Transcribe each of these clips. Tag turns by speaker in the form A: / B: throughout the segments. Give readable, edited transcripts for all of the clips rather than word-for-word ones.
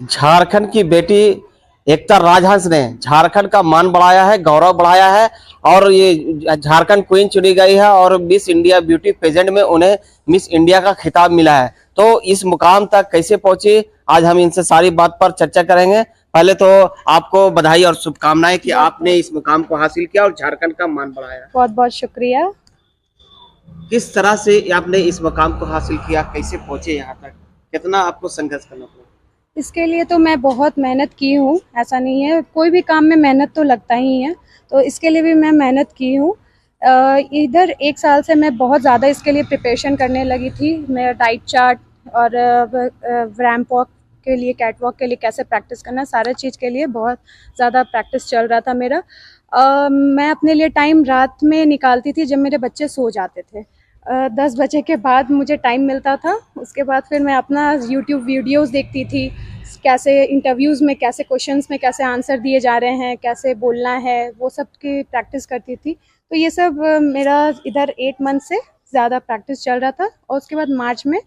A: झारखंड की बेटी एकता राजहंस ने झारखंड का मान बढ़ाया है, गौरव बढ़ाया है और ये झारखंड क्वीन चुनी गई है और मिस इंडिया ब्यूटी पेजेंट में उन्हें मिस इंडिया का खिताब मिला है। तो इस मुकाम तक कैसे पहुंची, आज हम इनसे सारी बात पर चर्चा करेंगे। पहले तो आपको बधाई और शुभकामनाएं कि आपने इस मुकाम को हासिल किया और झारखंड का मान बढ़ाया।
B: बहुत बहुत शुक्रिया।
A: किस तरह से आपने इस मुकाम को हासिल किया, कैसे पहुंचे यहाँ तक, कितना आपको संघर्ष करना पड़ा?
B: इसके लिए तो मैं बहुत मेहनत की हूँ, ऐसा नहीं है, कोई भी काम में मेहनत तो लगता ही है, तो इसके लिए भी मैं मेहनत की हूँ। इधर 1 साल से मैं बहुत ज़्यादा इसके लिए प्रिपरेशन करने लगी थी। मैं डाइट चार्ट और रैंप वॉक के लिए, कैट वॉक के लिए कैसे प्रैक्टिस करना, सारे चीज़ के लिए बहुत ज़्यादा प्रैक्टिस चल रहा था मेरा। मैं अपने लिए टाइम रात में निकालती थी जब मेरे बच्चे सो जाते थे। 10 बजे के बाद मुझे टाइम मिलता था। उसके बाद फिर मैं अपना यूट्यूब वीडियोस देखती थी, कैसे इंटरव्यूज़ में कैसे क्वेश्चंस में कैसे आंसर दिए जा रहे हैं, कैसे बोलना है, वो सब की प्रैक्टिस करती थी। तो ये सब मेरा इधर 8 मंथ से ज़्यादा प्रैक्टिस चल रहा था। और उसके बाद मार्च में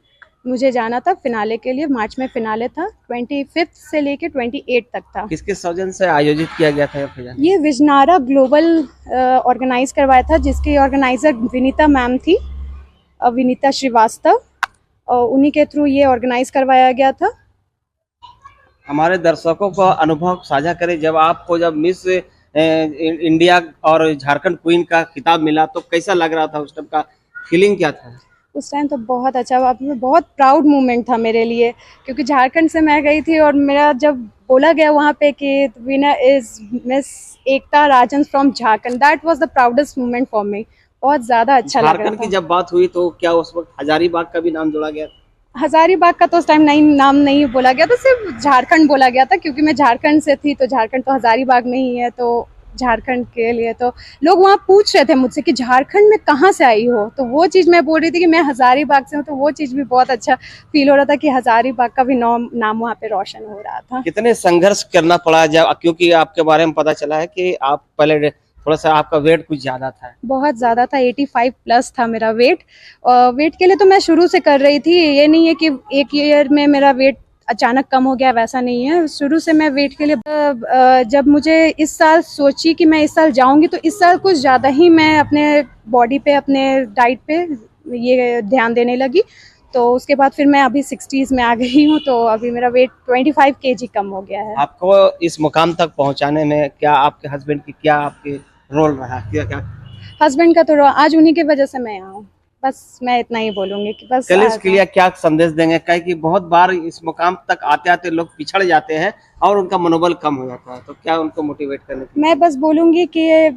B: मुझे जाना था फिनाले के लिए। मार्च में फिनाले था, 25 से लेके 28 तक था।
A: किसके सौजन्य से आयोजित किया गया था
B: ये विजनारा ग्लोबल ऑर्गेनाइज करवाया था, जिसकी ऑर्गेनाइजर विनीता मैम थी, विनीता श्रीवास्तव, और उन्हीं के थ्रू ये ऑर्गेनाइज करवाया गया था।
A: हमारे दर्शकों का अनुभव साझा करें, जब मिस इंडिया और झारखंड क्वीन का खिताब मिला तो कैसा लग रहा था, उस टाइम का फीलिंग क्या था?
B: उस टाइम तो बहुत अच्छा, बहुत प्राउड मोमेंट था मेरे लिए, क्योंकि झारखंड से मैं गई थी और मेरा जब बोला गया वहाँ पे कि winner is miss Ekta Rajhans from Jharkhand, that was the proudest moment for me. बहुत ज़्यादा अच्छा लगा।
A: झारखंड की जब बात हुई तो क्या उस वक्त हजारीबाग का भी नाम जोड़ा गया?
B: हजारीबाग का तो उस टाइम नाम नहीं बोला गया था, सिर्फ झारखंड बोला गया था, क्योंकि मैं झारखंड से थी, तो झारखंड तो हजारीबाग में ही है, तो झारखंड के लिए तो लोग वहाँ पूछ रहे थे मुझसे कि झारखंड में कहाँ से आई हो, तो वो चीज़ मैं बोल रही थी कि मैं हजारीबाग से हूँ, तो वो चीज़ भी बहुत अच्छा फील हो रहा था कि हजारीबाग का भी नाम वहाँ पे रोशन हो रहा था।
A: कितने संघर्ष करना पड़ा, जब क्योंकि आपके बारे में पता चला है कि आप पहले थोड़ा सा आपका वेट कुछ ज्यादा था?
B: बहुत ज़्यादा था, 85 प्लस था मेरा वेट। वेट के लिए तो मैं शुरू से कर रही थी, ये नहीं है कि एक ईयर में मेरा वेट अचानक कम हो गया, वैसा नहीं है। शुरू से मैं वेट के लिए जब मुझे इस साल सोची कि मैं इस साल जाऊंगी, तो इस साल कुछ ज़्यादा ही मैं अपने बॉडी पे, अपने डाइट पे ये ध्यान देने लगी। तो उसके बाद फिर मैं अभी 60s में आ गई हूँ, तो अभी मेरा वेट 25 kg कम हो गया है।
A: आपको इस मुकाम तक पहुंचाने में क्या आपके हस्बैंड की क्या आपके रोल रहा, क्या?
B: हस्बैंड का तो आज उन्हीं की वजह से मैं यहाँ हूँ, बस मैं इतना ही बोलूंगी कि बस
A: कल इसके लिए क्या संदेश देंगे? क्या कि बहुत बार इस मुकाम तक आते आते लोग पिछड़ जाते हैं और उनका मनोबल कम हो जाता है, तो क्या उनको मोटिवेट करने के लिए?
B: मैं बस बोलूंगी कि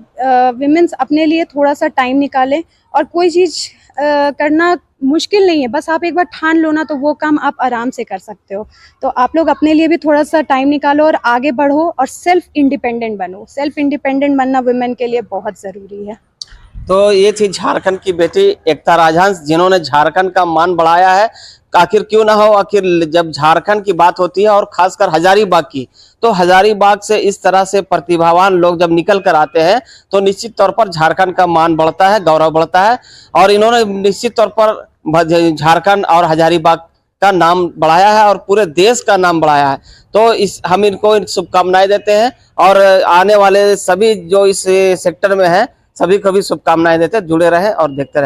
B: विमेंस अपने लिए थोड़ा सा टाइम निकालें, और कोई चीज़ करना मुश्किल नहीं है, बस आप एक बार ठान लो ना, तो वो काम आप आराम से कर सकते हो। तो आप लोग अपने लिए भी थोड़ा सा टाइम निकालो और आगे बढ़ो और सेल्फ इंडिपेंडेंट बनो। सेल्फ इंडिपेंडेंट बनना वुमेन के लिए बहुत ज़रूरी है।
A: तो ये थी झारखंड की बेटी एकता राजहंस, जिन्होंने झारखंड का मान बढ़ाया है। आखिर क्यों ना हो, आखिर जब झारखंड की बात होती है और खासकर हजारीबाग की, तो हजारीबाग से इस तरह से प्रतिभावान लोग जब निकल कर आते हैं तो निश्चित तौर पर झारखंड का मान बढ़ता है, गौरव बढ़ता है। और इन्होंने निश्चित तौर पर झारखंड और हजारीबाग का नाम बढ़ाया है और पूरे देश का नाम बढ़ाया है। तो हम इनको शुभकामनाएं देते हैं और आने वाले सभी जो इस सेक्टर में है सभी को भी शुभकामनाएं देते हैं। जुड़े रहें और देखते रहें।